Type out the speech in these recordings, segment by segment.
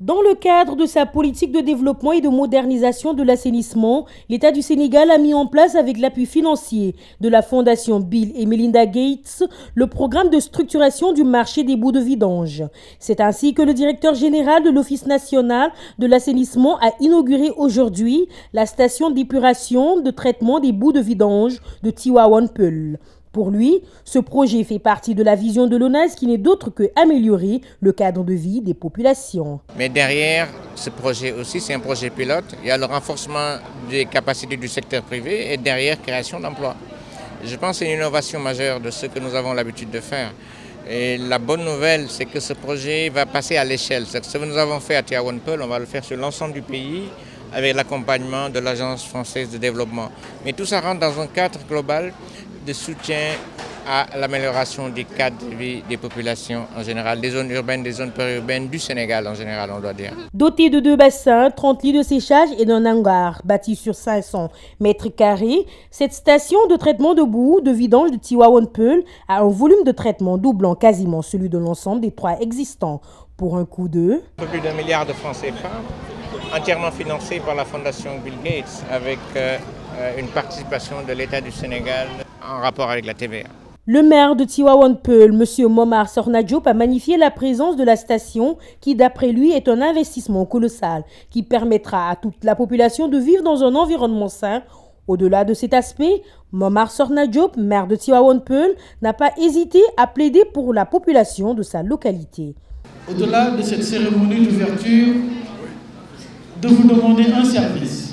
Dans le cadre de sa politique de développement et de modernisation de l'assainissement, l'État du Sénégal a mis en place avec l'appui financier de la Fondation Bill et Melinda Gates le programme de structuration du marché des boues de vidange. C'est ainsi que le directeur général de l'Office national de l'assainissement a inauguré aujourd'hui la station d'épuration de traitement des boues de vidange de Tivaouane Peulh. Pour lui, ce projet fait partie de la vision de l'ONAS qui n'est d'autre que améliorer le cadre de vie des populations. Mais derrière ce projet aussi, c'est un projet pilote. Il y a le renforcement des capacités du secteur privé et derrière, création d'emplois. Je pense que c'est une innovation majeure de ce que nous avons l'habitude de faire. Et la bonne nouvelle, c'est que ce projet va passer à l'échelle. Ce que nous avons fait à Tivaouane Peulh, on va le faire sur l'ensemble du pays avec l'accompagnement de l'Agence française de développement. Mais tout ça rentre dans un cadre global de soutien à l'amélioration des cadres de vie des populations en général, des zones urbaines, des zones périurbaines du Sénégal en général, on doit dire. Doté de 2 bassins, 30 lits de séchage et d'un hangar bâti sur 500 mètres carrés, cette station de traitement de boue de vidange de Tivaouane Peulh a un volume de traitement doublant quasiment celui de l'ensemble des 3 existants, pour un coût de... Un peu plus d'1 milliard de francs CFA, entièrement financé par la Fondation Bill Gates avec une participation de l'État du Sénégal en rapport avec la TVA. Le maire de Tivaouane Peulh, M. Momar Sorna Diop, a magnifié la présence de la station qui, d'après lui, est un investissement colossal qui permettra à toute la population de vivre dans un environnement sain. Au-delà de cet aspect, Momar Sorna Diop, maire de Tivaouane Peulh, n'a pas hésité à plaider pour la population de sa localité. Au-delà de cette cérémonie d'ouverture, de vous demander un service.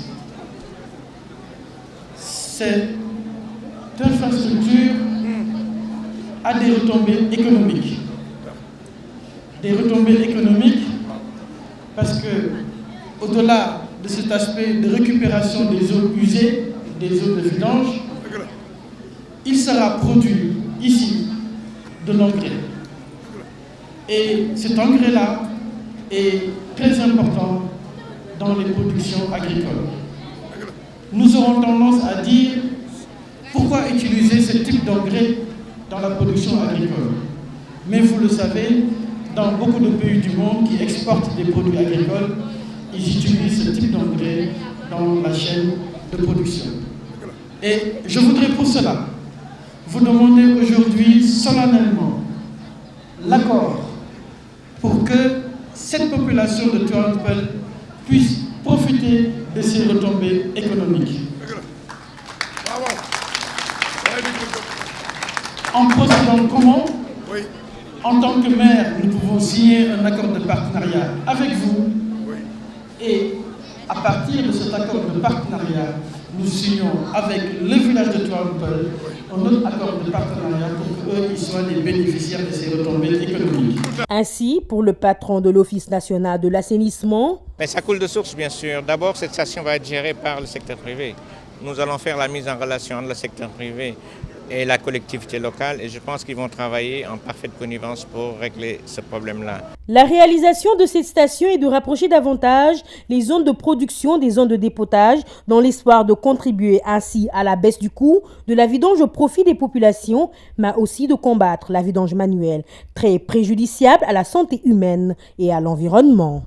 Cette infrastructure a des retombées économiques. Des retombées économiques parce que, au-delà de cet aspect de récupération des eaux usées, des eaux de vidange, il sera produit ici de l'engrais. Et cet engrais-là est très important dans les productions agricoles. Nous aurons tendance à dire pourquoi utiliser ce type d'engrais dans la production agricole. Mais vous le savez, dans beaucoup de pays du monde qui exportent des produits agricoles, ils utilisent ce type d'engrais dans la chaîne de production. Et je voudrais pour cela vous demander aujourd'hui solennellement l'accord pour que cette population de Tivaouane Peulh puisse profiter de ces retombées économiques. En procédant comment? En tant que maire, nous pouvons signer un accord de partenariat avec vous. Et à partir de cet accord de partenariat, nous signons avec le village de Tivaouane Peulh un autre accord de partenariat pour qu'eux ils soient les bénéficiaires de ces retombées économiques. Ainsi, pour le patron de l'Office national de l'assainissement... Mais ça coule de source, bien sûr. D'abord, cette station va être gérée par le secteur privé. Nous allons faire la mise en relation entre le secteur privé et la collectivité locale et je pense qu'ils vont travailler en parfaite connivence pour régler ce problème-là. La réalisation de cette station est de rapprocher davantage les zones de production des zones de dépotage dans l'espoir de contribuer ainsi à la baisse du coût de la vidange au profit des populations, mais aussi de combattre la vidange manuelle, très préjudiciable à la santé humaine et à l'environnement.